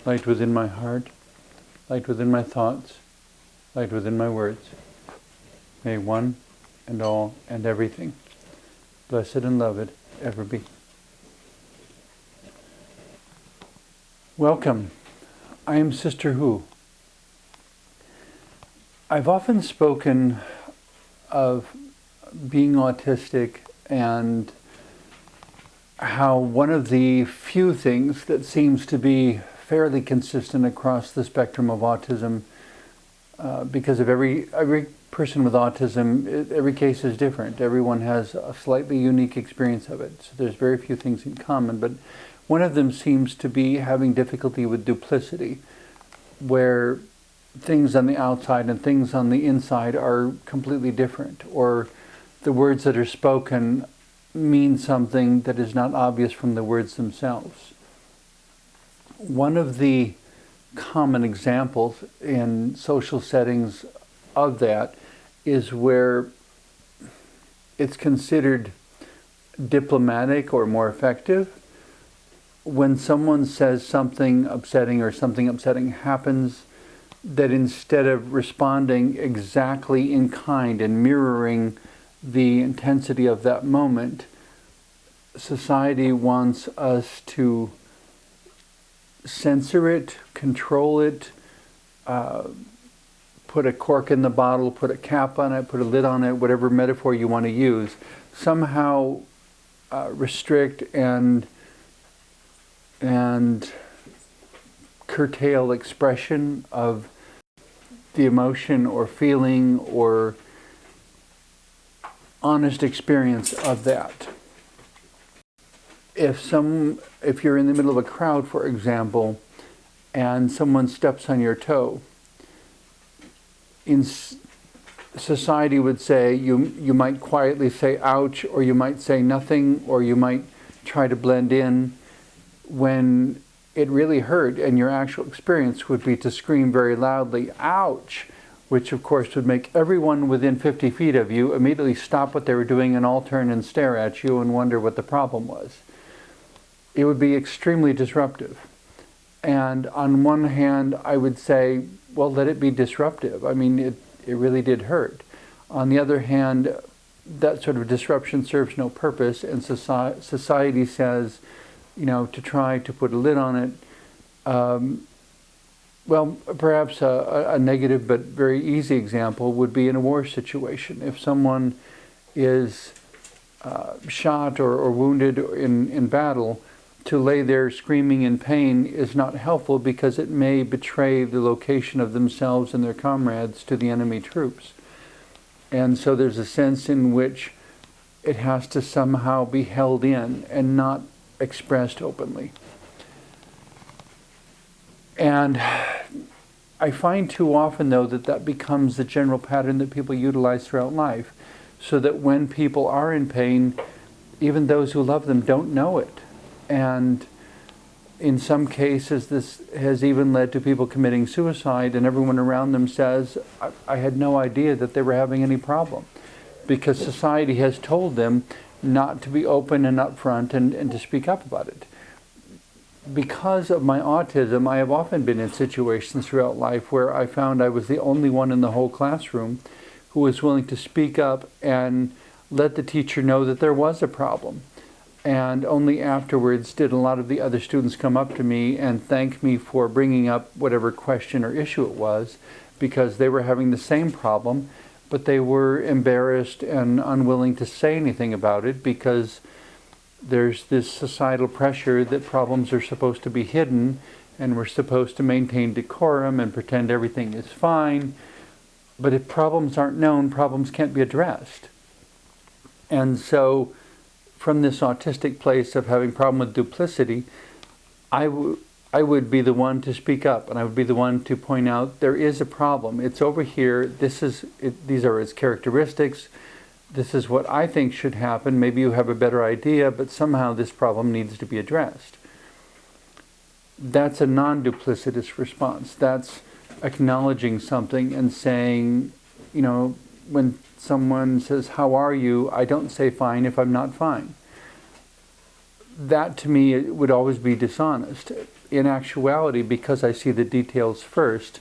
light within my heart, light within my thoughts, light within my words. May one and all and everything, blessed and loved, ever be. Welcome. I am Sister Who. I've often spoken of being autistic and how one of the few things that seems to be fairly consistent across the spectrum of autism, because of every person with autism, every case is different. Everyone has a slightly unique experience of it. So there's very few things in common, but one of them seems to be having difficulty with duplicity, where things on the outside and things on the inside are completely different, or the words that are spoken mean something that is not obvious from the words themselves. One of the common examples in social settings of that is where it's considered diplomatic or more effective when someone says something upsetting or something upsetting happens, that instead of responding exactly in kind and mirroring the intensity of that moment, society wants us to censor it, control it, put a cork in the bottle, put a cap on it, put a lid on it, whatever metaphor you want to use, somehow restrict and curtail expression of the emotion or feeling or honest experience of that. If you're in the middle of a crowd, for example, and someone steps on your toe, in society would say you might quietly say ouch, or you might say nothing, or you might try to blend in, when it really hurt, and your actual experience would be to scream very loudly, ouch, which of course would make everyone within 50 feet of you immediately stop what they were doing and all turn and stare at you and wonder what the problem was. It would be extremely disruptive. And on one hand, I would say, well, let it be disruptive. I mean, it really did hurt. On the other hand, that sort of disruption serves no purpose, and society says, to try to put a lid on it. Well, perhaps a negative but very easy example would be in a war situation. If someone is shot or wounded in battle, to lay there screaming in pain is not helpful, because it may betray the location of themselves and their comrades to the enemy troops. And so there's a sense in which it has to somehow be held in and not expressed openly. And I find too often, though, that becomes the general pattern that people utilize throughout life, so that when people are in pain, even those who love them don't know it. And in some cases, this has even led to people committing suicide, and everyone around them says, I had no idea that they were having any problem, because society has told them not to be open and upfront and to speak up about it. Because of my autism, I have often been in situations throughout life where I found I was the only one in the whole classroom who was willing to speak up and let the teacher know that there was a problem. And only afterwards did a lot of the other students come up to me and thank me for bringing up whatever question or issue it was, because they were having the same problem, but they were embarrassed and unwilling to say anything about it, because there's this societal pressure that problems are supposed to be hidden, and we're supposed to maintain decorum and pretend everything is fine. But if problems aren't known, problems can't be addressed. And so, from this autistic place of having problem with duplicity, I would be the one to speak up, and I would be the one to point out there is a problem. It's over here. These are its characteristics. This is what I think should happen. Maybe you have a better idea, but somehow this problem needs to be addressed. That's a non-duplicitous response. That's acknowledging something and saying, when someone says, "How are you?" I don't say fine if I'm not fine. that to me would always be dishonest. In actuality, because I see the details first,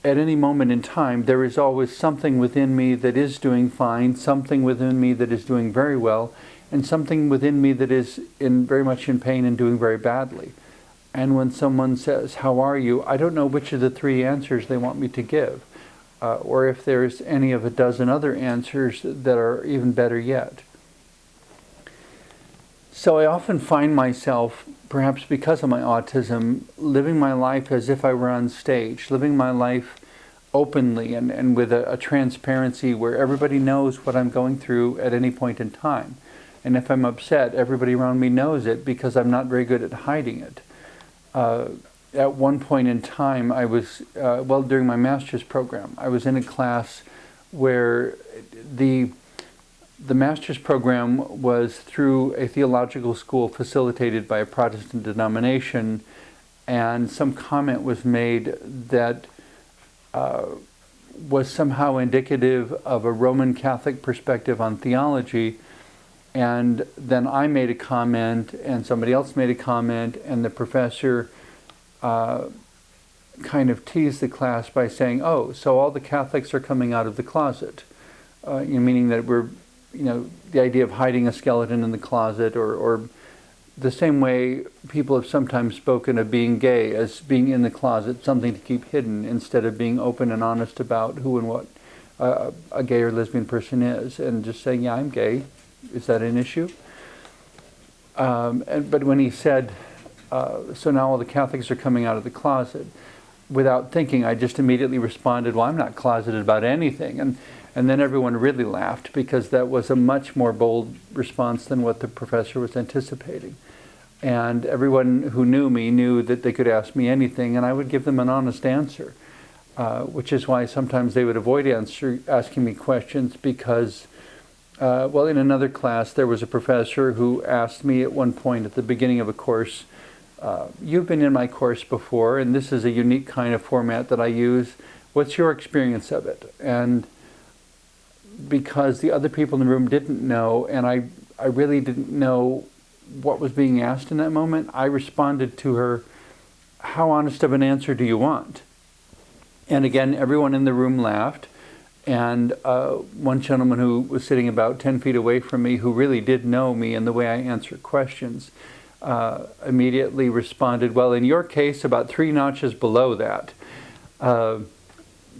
at any moment in time, there is always something within me that is doing fine, something within me that is doing very well, and something within me that is very much in pain and doing very badly. And when someone says, "How are you?" I don't know which of the three answers they want me to give, or if there's any of a dozen other answers that are even better yet. So I often find myself, perhaps because of my autism, living my life as if I were on stage, living my life openly and with a transparency where everybody knows what I'm going through at any point in time. And if I'm upset, everybody around me knows it because I'm not very good at hiding it. At one point in time, I was, during my master's program, I was in a class where the master's program was through a theological school facilitated by a Protestant denomination, and some comment was made that was somehow indicative of a Roman Catholic perspective on theology. And then I made a comment, and somebody else made a comment, and the professor kind of teased the class by saying, "Oh, so all the Catholics are coming out of the closet," meaning that we're, the idea of hiding a skeleton in the closet, or the same way people have sometimes spoken of being gay as being in the closet, something to keep hidden, instead of being open and honest about who and what a gay or lesbian person is, and just saying, "Yeah, I'm gay. Is that an issue?" But when he said, "So now all the Catholics are coming out of the closet," without thinking, I just immediately responded, "Well, I'm not closeted about anything." And then everyone really laughed, because that was a much more bold response than what the professor was anticipating. And everyone who knew me knew that they could ask me anything, and I would give them an honest answer, which is why sometimes they would avoid asking me questions, because in another class, there was a professor who asked me at one point at the beginning of a course, "You've been in my course before, and this is a unique kind of format that I use. What's your experience of it?" And because the other people in the room didn't know, and I really didn't know what was being asked in that moment, I responded to her, "How honest of an answer do you want?" And again, everyone in the room laughed. And one gentleman who was sitting about 10 feet away from me, who really did know me and the way I answered questions, immediately responded, "Well, in your case, about 3 notches below that,"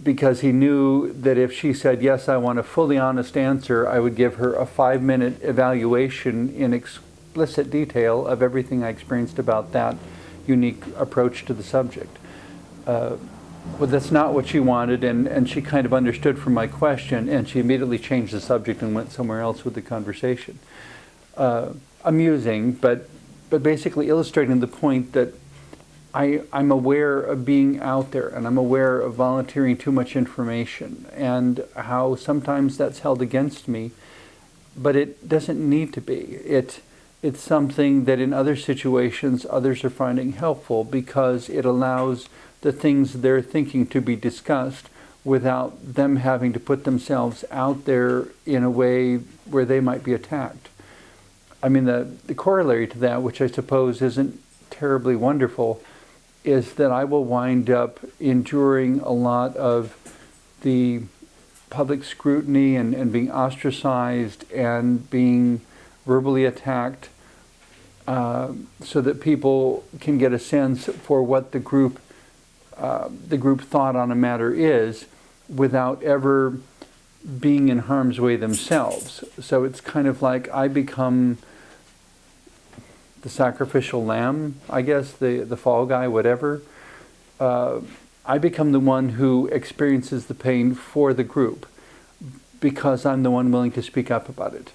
because he knew that if she said, "Yes, I want a fully honest answer," I would give her a 5-minute evaluation in explicit detail of everything I experienced about that unique approach to the subject. Well, that's not what she wanted, and she kind of understood from my question, and she immediately changed the subject and went somewhere else with the conversation. Amusing, but basically illustrating the point that I'm aware of being out there, and I'm aware of volunteering too much information, and how sometimes that's held against me, but it doesn't need to be. It's something that in other situations others are finding helpful, because it allows the things they're thinking to be discussed without them having to put themselves out there in a way where they might be attacked. I mean, the corollary to that, which I suppose isn't terribly wonderful, is that I will wind up enduring a lot of the public scrutiny and being ostracized and being verbally attacked, so that people can get a sense for what the group thought on a matter is, without ever being in harm's way themselves. So it's kind of like I become the sacrificial lamb, I guess, the fall guy, whatever. I become the one who experiences the pain for the group, because I'm the one willing to speak up about it.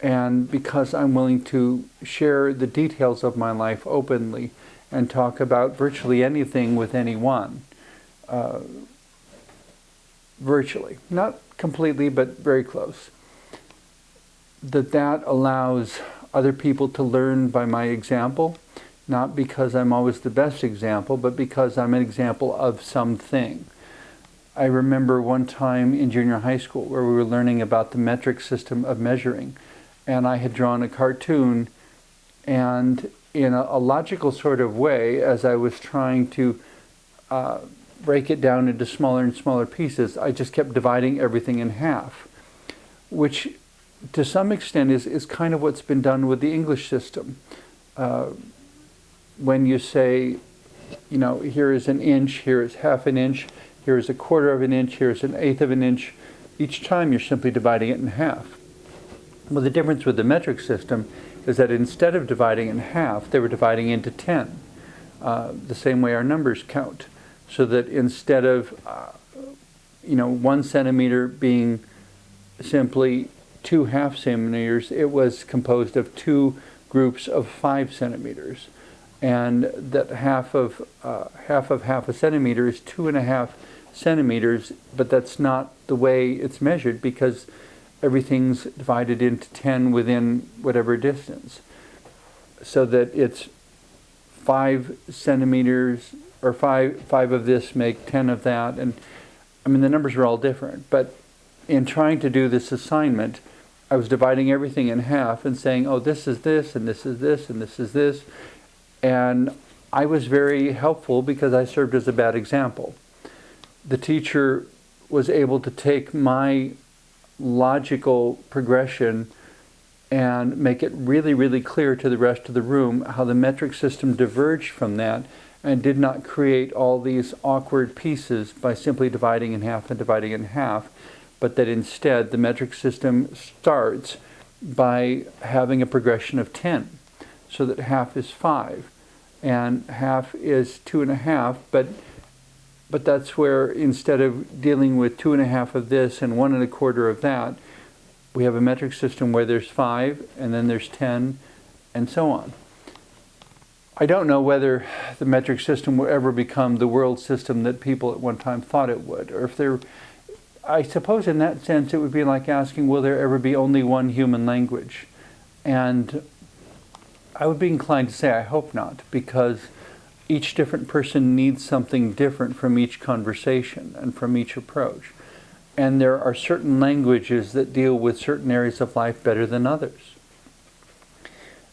And because I'm willing to share the details of my life openly and talk about virtually anything with anyone. Virtually. Not completely, but very close. That allows other people to learn by my example, not because I'm always the best example, but because I'm an example of something. I remember one time in junior high school where we were learning about the metric system of measuring, and I had drawn a cartoon And in a logical sort of way, as I was trying to break it down into smaller and smaller pieces, I just kept dividing everything in half, which to some extent is kind of what's been done with the English system. When you say, you know, here is an inch, here is half an inch, here is a quarter of an inch, here is an eighth of an inch, each time you're simply dividing it in half. Well, the difference with the metric system is that instead of dividing in half, they were dividing into 10, the same way our numbers count. So that instead of, 1 centimeter being simply 2 half centimeters, it was composed of 2 groups of 5 centimeters. And that half of half a centimeter is 2.5 centimeters, but that's not the way it's measured, because everything's divided into 10 within whatever distance. So that it's 5 centimeters, or five of this make 10 of that, and I mean the numbers are all different. But in trying to do this assignment, I was dividing everything in half and saying, oh, this is this, and this is this, and this is this. And I was very helpful because I served as a bad example. The teacher was able to take my logical progression and make it really, really clear to the rest of the room how the metric system diverged from that and did not create all these awkward pieces by simply dividing in half and dividing in half, but that instead the metric system starts by having a progression of 10, so that half is 5 and half is 2.5, but that's where instead of dealing with 2.5 of this and 1 1/4 of that, we have a metric system where there's 5 and then there's 10 and so on. I don't know whether the metric system will ever become the world system that people at one time thought it would, or if there, I suppose in that sense it would be like asking, will there ever be only one human language? And I would be inclined to say I hope not, because each different person needs something different from each conversation and from each approach. And there are certain languages that deal with certain areas of life better than others.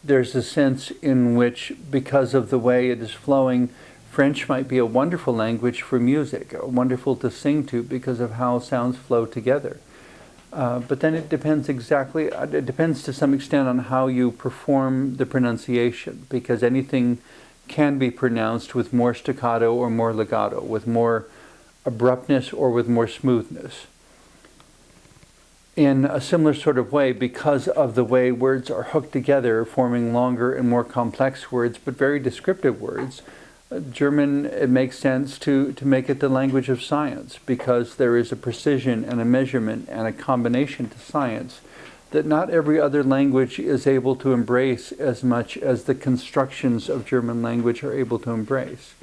There's a sense in which, because of the way it is flowing, French might be a wonderful language for music, wonderful to sing to because of how sounds flow together. But then it depends to some extent on how you perform the pronunciation, because anything can be pronounced with more staccato or more legato, with more abruptness or with more smoothness. In a similar sort of way, because of the way words are hooked together, forming longer and more complex words, but very descriptive words, German, it makes sense to make it the language of science, because there is a precision and a measurement and a combination to science that not every other language is able to embrace as much as the constructions of German language are able to embrace.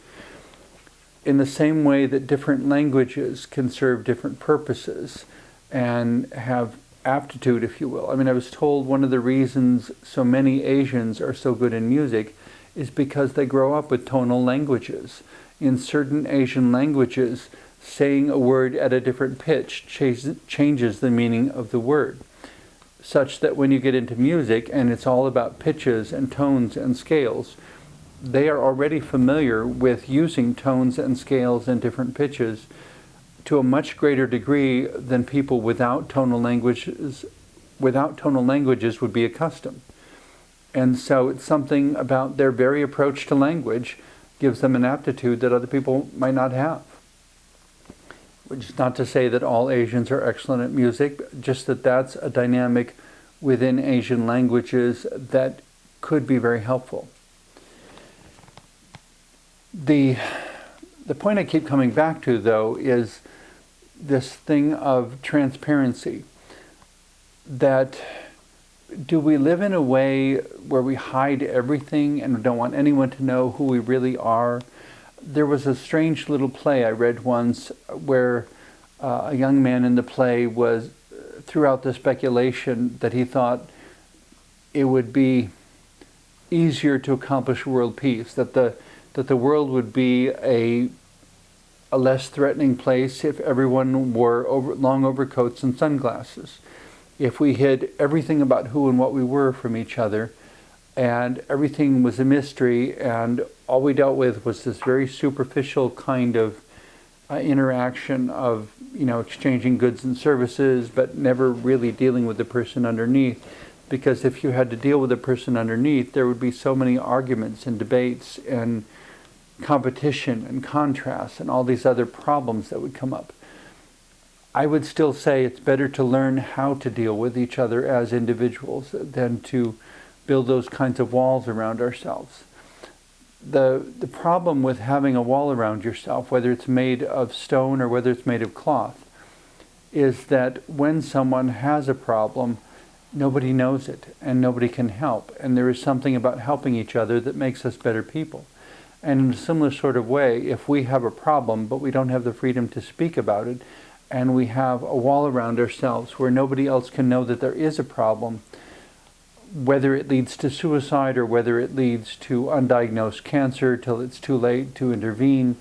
In the same way that different languages can serve different purposes and have aptitude, if you will. I mean, I was told one of the reasons so many Asians are so good in music is because they grow up with tonal languages. In certain Asian languages, saying a word at a different pitch changes the meaning of the word, such that when you get into music and it's all about pitches and tones and scales, they are already familiar with using tones and scales and different pitches to a much greater degree than people without tonal languages would be accustomed. And so it's something about their very approach to language gives them an aptitude that other people might not have. Which is not to say that all Asians are excellent at music, just that that's a dynamic within Asian languages that could be very helpful. The point I keep coming back to, though, is this thing of transparency. That do we live in a way where we hide everything and don't want anyone to know who we really are? There was a strange little play I read once where a young man in the play threw out the speculation that he thought it would be easier to accomplish world peace, that the world would be a less threatening place if everyone wore long overcoats and sunglasses. If we hid everything about who and what we were from each other, and everything was a mystery, and all we dealt with was this very superficial kind of interaction of, exchanging goods and services, but never really dealing with the person underneath. Because if you had to deal with the person underneath, there would be so many arguments and debates and competition and contrast and all these other problems that would come up. I would still say it's better to learn how to deal with each other as individuals than to build those kinds of walls around ourselves. The problem with having a wall around yourself, whether it's made of stone or whether it's made of cloth, is that when someone has a problem, nobody knows it and nobody can help. And there is something about helping each other that makes us better people. And in a similar sort of way, if we have a problem but we don't have the freedom to speak about it, and we have a wall around ourselves where nobody else can know that there is a problem, whether it leads to suicide or whether it leads to undiagnosed cancer till it's too late to intervene,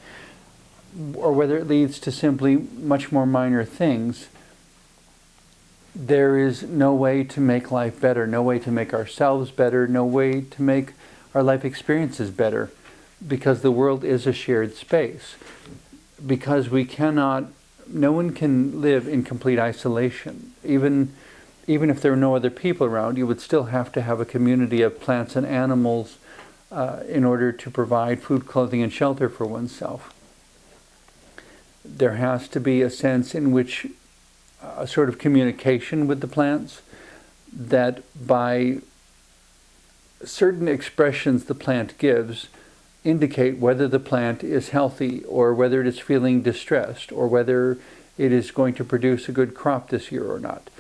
or whether it leads to simply much more minor things, there is no way to make life better, no way to make ourselves better, no way to make our life experiences better, because the world is a shared space. Because no one can live in complete isolation. Even if there were no other people around, you would still have to have a community of plants and animals in order to provide food, clothing, and shelter for oneself. There has to be a sense in which a sort of communication with the plants, that by certain expressions the plant gives indicate whether the plant is healthy or whether it is feeling distressed or whether it is going to produce a good crop this year or not.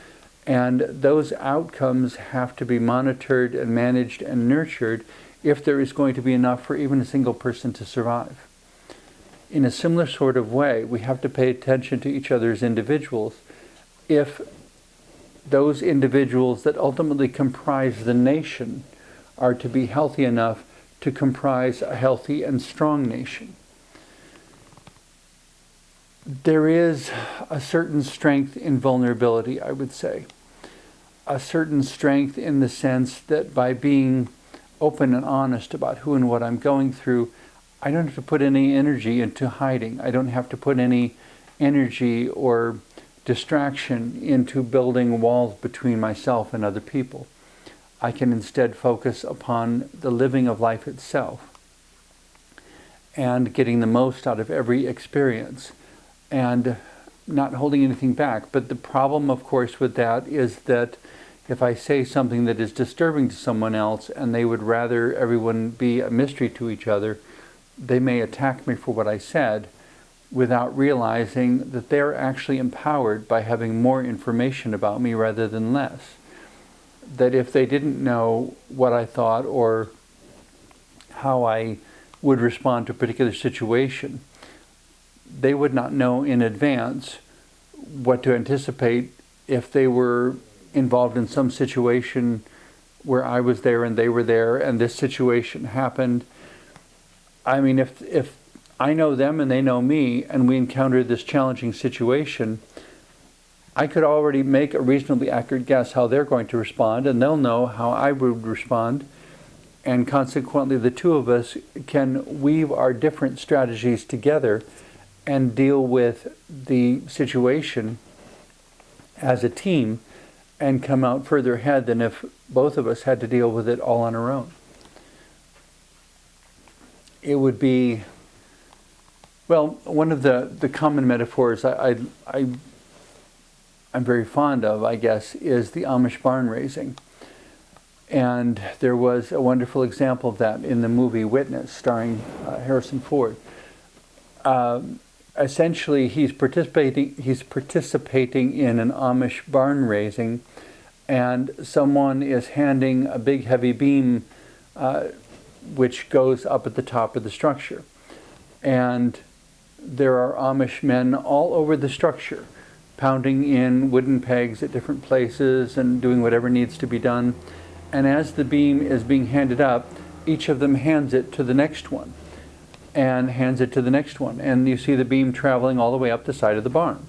And those outcomes have to be monitored and managed and nurtured if there is going to be enough for even a single person to survive. In a similar sort of way, we have to pay attention to each other as individuals if those individuals that ultimately comprise the nation are to be healthy enough to comprise a healthy and strong nation. There is a certain strength in vulnerability, I would say. A certain strength in the sense that by being open and honest about who and what I'm going through, I don't have to put any energy into hiding. I don't have to put any energy or distraction into building walls between myself and other people. I can instead focus upon the living of life itself and getting the most out of every experience and not holding anything back. But the problem, of course, with that is that if I say something that is disturbing to someone else and they would rather everyone be a mystery to each other, they may attack me for what I said without realizing that they're actually empowered by having more information about me rather than less. That if they didn't know what I thought or how I would respond to a particular situation, they would not know in advance what to anticipate if they were involved in some situation where I was there and they were there and this situation happened. I mean, if I know them and they know me and we encounter this challenging situation, I could already make a reasonably accurate guess how they're going to respond, and they'll know how I would respond, and consequently the two of us can weave our different strategies together and deal with the situation as a team and come out further ahead than if both of us had to deal with it all on our own. It would be, well, one of the common metaphors I'm very fond of, I guess, is the Amish barn raising. And there was a wonderful example of that in the movie Witness, starring Harrison Ford. Essentially, he's participating in an Amish barn raising, and someone is handing a big heavy beam which goes up at the top of the structure. And there are Amish men all over the structure, pounding in wooden pegs at different places and doing whatever needs to be done. And as the beam is being handed up, each of them hands it to the next one and hands it to the next one. And you see the beam traveling all the way up the side of the barn.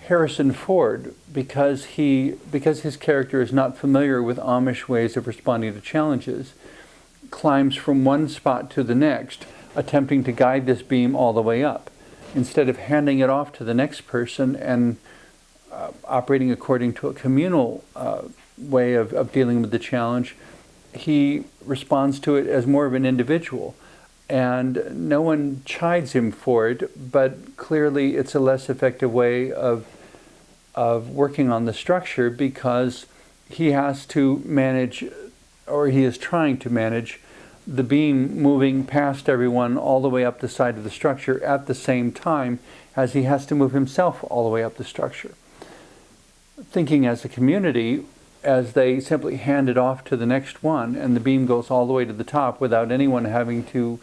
Harrison Ford, because his character is not familiar with Amish ways of responding to challenges, climbs from one spot to the next, attempting to guide this beam all the way up, instead of handing it off to the next person and operating according to a communal way of dealing with the challenge. He responds to it as more of an individual. And no one chides him for it, but clearly it's a less effective way of working on the structure, because he has to manage, or he is trying to manage, the beam moving past everyone all the way up the side of the structure at the same time as he has to move himself all the way up the structure. Thinking as a community, as they simply hand it off to the next one and the beam goes all the way to the top without anyone having to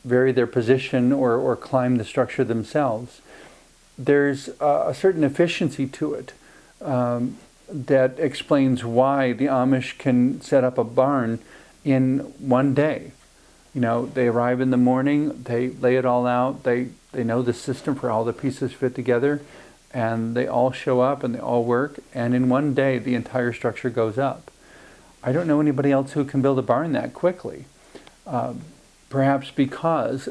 vary their position or climb the structure themselves, there's a certain efficiency to it that explains why the Amish can set up a barn in one day. You know, they arrive in the morning, they lay it all out, they know the system for how the pieces fit together, and they all show up and they all work, and in one day the entire structure goes up. I don't know anybody else who can build a barn that quickly. Perhaps because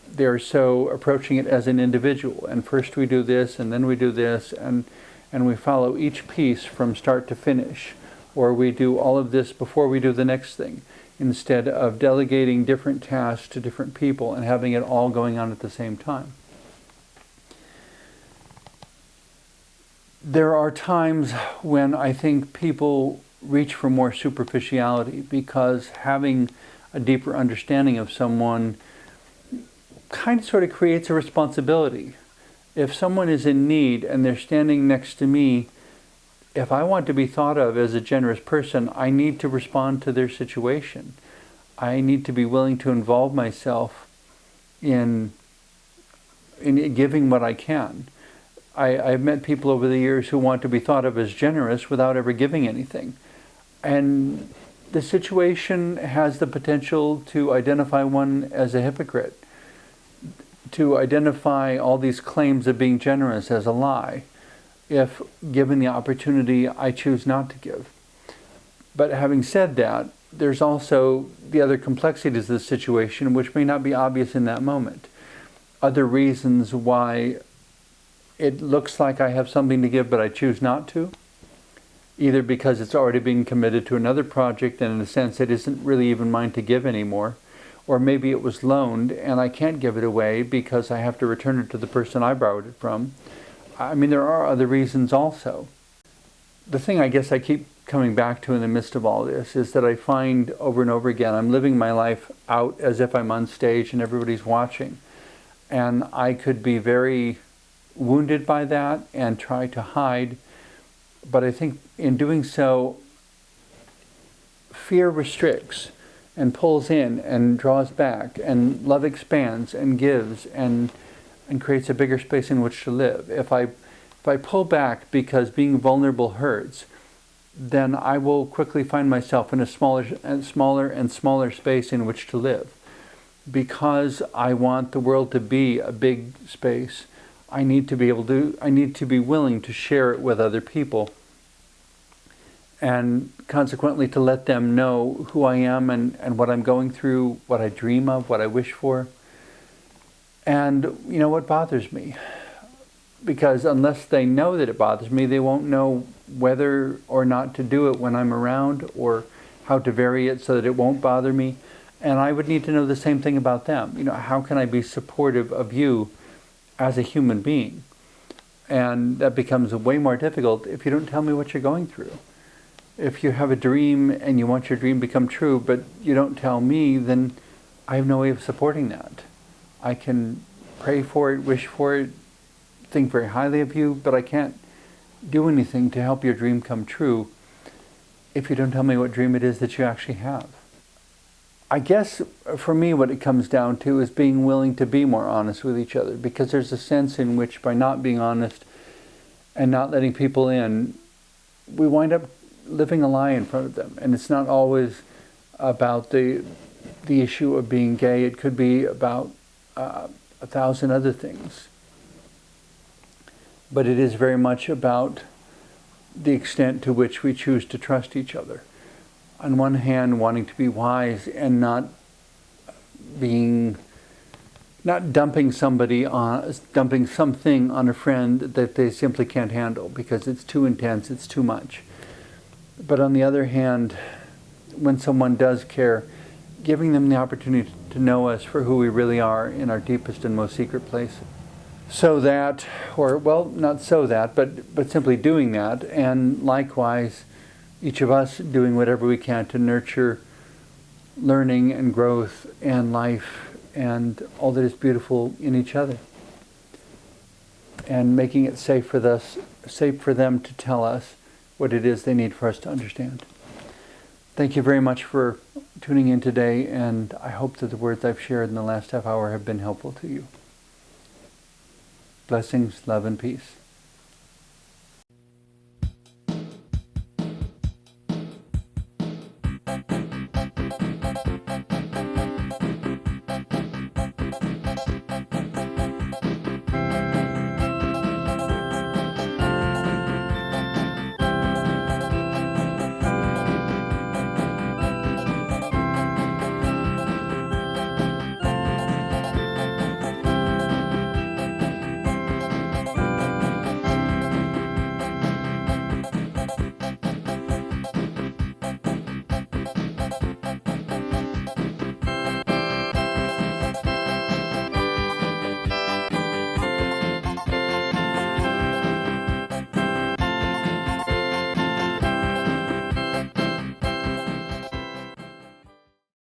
they're so approaching it as an individual, and first we do this and then we do this, and we follow each piece from start to finish, or we do all of this before we do the next thing, instead of delegating different tasks to different people and having it all going on at the same time. There are times when I think people reach for more superficiality, because having a deeper understanding of someone kind of sort of creates a responsibility. If someone is in need and they're standing next to me, if I want to be thought of as a generous person, I need to respond to their situation. I need to be willing to involve myself in giving what I can. I've met people over the years who want to be thought of as generous without ever giving anything. And the situation has the potential to identify one as a hypocrite, to identify all these claims of being generous as a lie, if given the opportunity I choose not to give. But having said that, there's also the other complexities of the situation, which may not be obvious in that moment. Other reasons why it looks like I have something to give but I choose not to, either because it's already being committed to another project and in a sense it isn't really even mine to give anymore, or maybe it was loaned and I can't give it away because I have to return it to the person I borrowed it from. I mean, there are other reasons also. The thing I guess I keep coming back to in the midst of all this is that I find over and over again I'm living my life out as if I'm on stage and everybody's watching. And I could be very wounded by that and try to hide, but I think in doing so, fear restricts and pulls in and draws back, and love expands and gives and creates a bigger space in which to live. If I pull back because being vulnerable hurts, then I will quickly find myself in a smaller and smaller space in which to live. Because I want the world to be a big space, I need to be willing to share it with other people, and consequently to let them know who I am and what I'm going through, what I dream of, what I wish for, and you know what bothers me. Because unless they know that it bothers me, they won't know whether or not to do it when I'm around, or how to vary it so that it won't bother me. And I would need to know the same thing about them. You know, how can I be supportive of you as a human being? And that becomes way more difficult if you don't tell me what you're going through. If you have a dream and you want your dream to become true, but you don't tell me, then I have no way of supporting that. I can pray for it, wish for it, think very highly of you, but I can't do anything to help your dream come true if you don't tell me what dream it is that you actually have. I guess for me what it comes down to is being willing to be more honest with each other, because there's a sense in which by not being honest and not letting people in, we wind up living a lie in front of them. And it's not always about the issue of being gay. It could be about 1,000 other things. but it is very much about the extent to which we choose to trust each other. On one hand, wanting to be wise and not dumping something on a friend that they simply can't handle because it's too intense, it's too much. But on the other hand, when someone does care, giving them the opportunity to know us for who we really are in our deepest and most secret place. So that, or well, not so that, but simply doing that, and likewise, each of us doing whatever we can to nurture learning and growth and life and all that is beautiful in each other, and making it safe for them to tell us what it is they need for us to understand. Thank you very much for tuning in today, and I hope that the words I've shared in the last half hour have been helpful to you. Blessings, love, and peace.